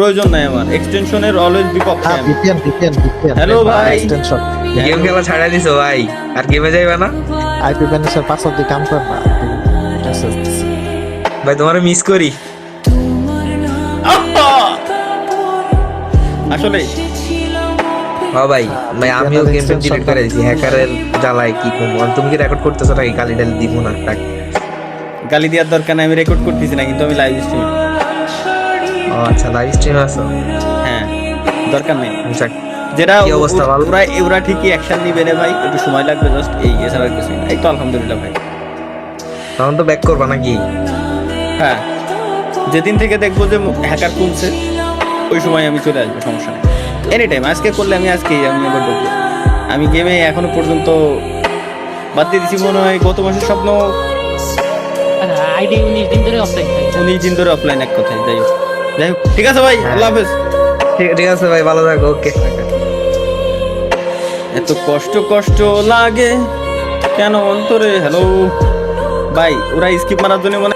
প্রয়োজন নাই আমার এক্সটেনশনের অলওয়েজ বিপক্ষে আমি। ভিপিএন হ্যালো ভাই। এক্সটেনশন গেম খেলা ছাড়া দিছো ভাই, আর গেমে যাইবা না আইপি ব্যানেসের পাসওয়ার্ড দিয়ে কাম কর না ভাই? তোমার মিস করি। আসলে হ্যাঁ ভাই, ভাই আমিও গেম ডিলিট করে দিছি হ্যাকারের জ্বালায়। কি কম, তুমি কি রেকর্ড করতেছো নাকি? গালি টালি দিব না, থাক। গালি দেওয়ার দরকার নাই, আমি রেকর্ড করতেছি না, কিন্তু আমি লাইভ স্ট্রিম। ও আচ্ছা, লাইভ স্ট্রিম আছো? হ্যাঁ, দরকার নেই। যাক, যেটা কি অবস্থা, ভালো? ওরা ঠিকই অ্যাকশন নিবে রে ভাই, একটু সময় লাগবে জাস্ট, এই এছাড়া আর কিছুই না। এই তো আলহামদুলিল্লাহ ভাই। তখন তো ব্যাক করবা নাকি? হ্যাঁ, যেদিন থেকে দেখবো যে হ্যাকার খুলছে ওই সময় আমি চলে আসবো, সমস্যা নেই। এনি টাইম, আজকে করলে আমি আজকেই আমি এবার ঢুকবো। আমি গেমে এখনো পর্যন্ত বাদ দিয়ে দিচ্ছি মনে হয় গত মাসের স্বপ্ন। আইডি 19 দিন ধরে অফলাইন 19 দিন ধরে অফলাইন, এক কথায়। যাই হোক ঠিক আছে ভাই, আল্লাহ হাফেজ। ঠিক আছে ভাই, ভালো থাকো, ওকে। এত কষ্ট কষ্ট লাগে কেন অন্তরে? হ্যালো ভাই, ওরা স্কিপ মারার জন্য মনে